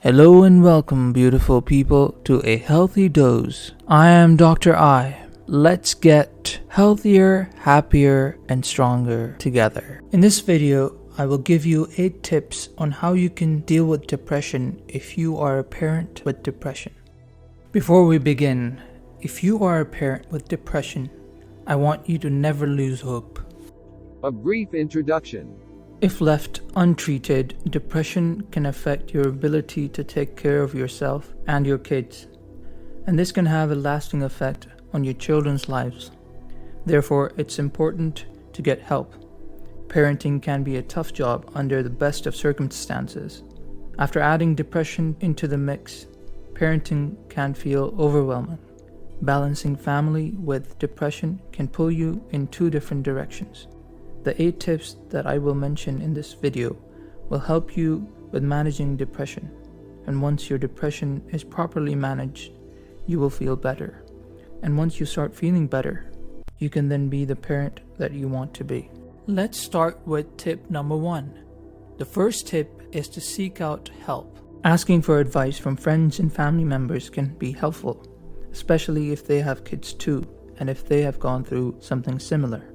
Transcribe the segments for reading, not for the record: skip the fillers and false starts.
Hello and welcome, beautiful people, to a healthy dose. I am Dr. I. Let's get healthier, happier, and stronger together. In this video, I will give you 8 tips on how you can deal with depression if you are a parent with depression. Before we begin, if you are a parent with depression, I want you to never lose hope. A brief introduction. If left untreated, depression can affect your ability to take care of yourself and your kids, and this can have a lasting effect on your children's lives. Therefore, it's important to get help. Parenting can be a tough job under the best of circumstances. After adding depression into the mix, parenting can feel overwhelming. Balancing family with depression can pull you in 2 different directions. The 8 tips that I will mention in this video will help you with managing depression, and once your depression is properly managed, you will feel better. And once you start feeling better, you can then be the parent that you want to be. Let's start with tip number 1. The first tip is to seek out help. Asking for advice from friends and family members can be helpful, especially if they have kids too, and if they have gone through something similar.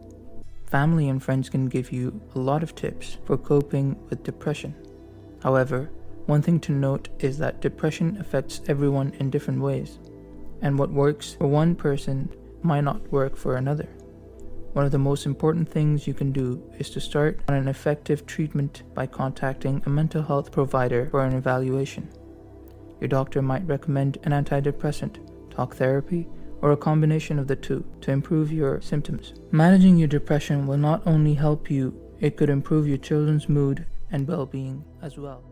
Family and friends can give you a lot of tips for coping with depression. However, one thing to note is that depression affects everyone in different ways, and what works for one person might not work for another. One of the most important things you can do is to start on an effective treatment by contacting a mental health provider for an evaluation. Your doctor might recommend an antidepressant, talk therapy, or a combination of the 2 to improve your symptoms. Managing your depression will not only help you, it could improve your children's mood and well-being as well.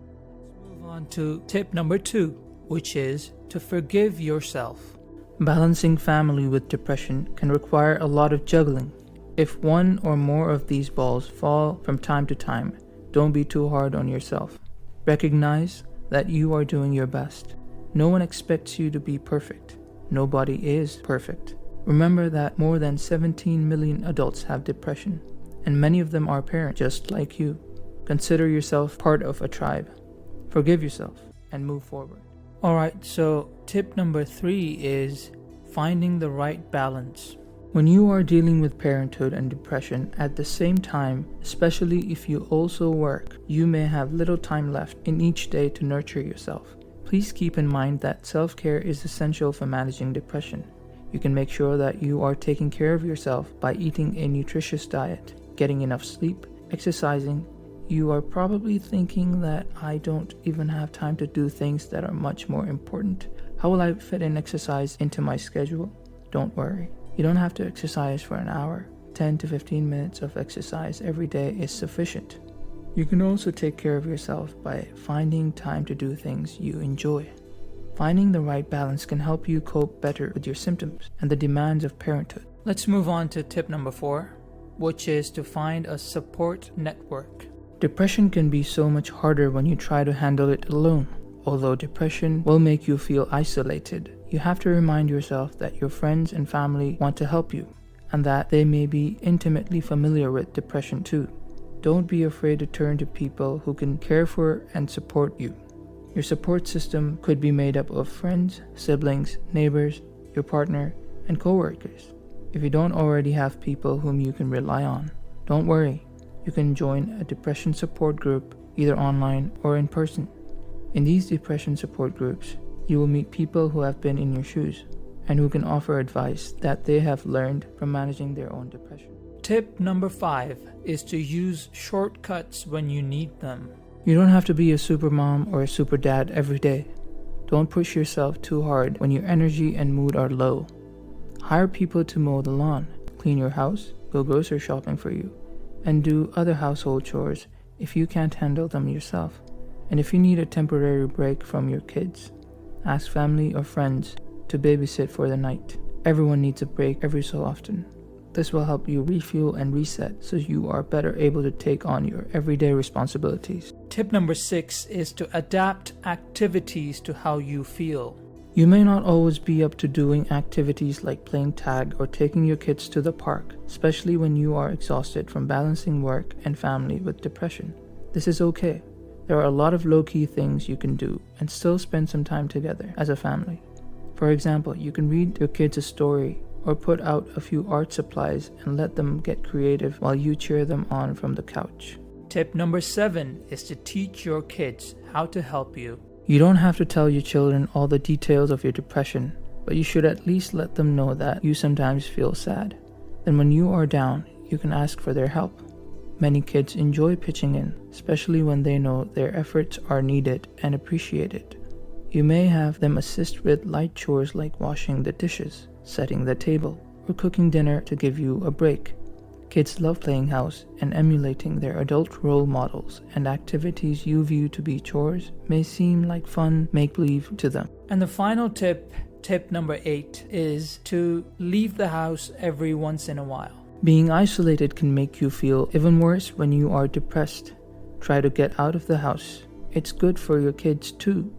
Let's move on to tip number 2, which is to forgive yourself. Balancing family with depression can require a lot of juggling. If one or more of these balls fall from time to time, don't be too hard on yourself. Recognize that you are doing your best. No one expects you to be perfect. Nobody is perfect. Remember that more than 17 million adults have depression, and many of them are parents just like you. Consider yourself part of a tribe. Forgive yourself and move forward. Alright, so tip number 3 is finding the right balance. When you are dealing with parenthood and depression at the same time, especially if you also work, you may have little time left in each day to nurture yourself. Please keep in mind that self-care is essential for managing depression. You can make sure that you are taking care of yourself by eating a nutritious diet, getting enough sleep, exercising. You are probably thinking that I don't even have time to do things that are much more important. How will I fit in exercise into my schedule? Don't worry. You don't have to exercise for an hour. 10 to 15 minutes of exercise every day is sufficient. You can also take care of yourself by finding time to do things you enjoy. Finding the right balance can help you cope better with your symptoms and the demands of parenthood. Let's move on to tip number 4, which is to find a support network. Depression can be so much harder when you try to handle it alone. Although depression will make you feel isolated, you have to remind yourself that your friends and family want to help you, and that they may be intimately familiar with depression too. Don't be afraid to turn to people who can care for and support you. Your support system could be made up of friends, siblings, neighbors, your partner, and coworkers. If you don't already have people whom you can rely on, don't worry. You can join a depression support group, either online or in person. In these depression support groups, you will meet people who have been in your shoes and who can offer advice that they have learned from managing their own depression. Tip number 5 is to use shortcuts when you need them. You don't have to be a super mom or a super dad every day. Don't push yourself too hard when your energy and mood are low. Hire people to mow the lawn, clean your house, go grocery shopping for you, and do other household chores if you can't handle them yourself. And if you need a temporary break from your kids, ask family or friends to babysit for the night. Everyone needs a break every so often. This will help you refuel and reset so you are better able to take on your everyday responsibilities. Tip number 6 is to adapt activities to how you feel. You may not always be up to doing activities like playing tag or taking your kids to the park, especially when you are exhausted from balancing work and family with depression. This is okay. There are a lot of low-key things you can do and still spend some time together as a family. For example, you can read your kids a story or put out a few art supplies and let them get creative while you cheer them on from the couch. Tip number 7 is to teach your kids how to help you. You don't have to tell your children all the details of your depression, but you should at least let them know that you sometimes feel sad. Then when you are down, you can ask for their help. Many kids enjoy pitching in, especially when they know their efforts are needed and appreciated. You may have them assist with light chores like washing the dishes, setting the table, or cooking dinner to give you a break. Kids love playing house, and emulating their adult role models and activities you view to be chores may seem like fun make-believe to them. And the final tip number 8, is to leave the house every once in a while. Being isolated can make you feel even worse when you are depressed. Try to get out of the house. It's good for your kids too.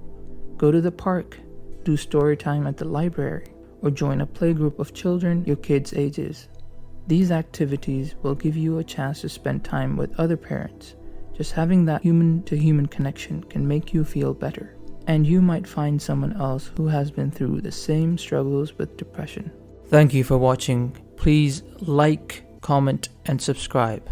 Go to the park, do story time at the library, or join a playgroup of children your kids' ages. These activities will give you a chance to spend time with other parents. Just having that human-to-human connection can make you feel better. And you might find someone else who has been through the same struggles with depression. Thank you for watching. Please like, comment, and subscribe.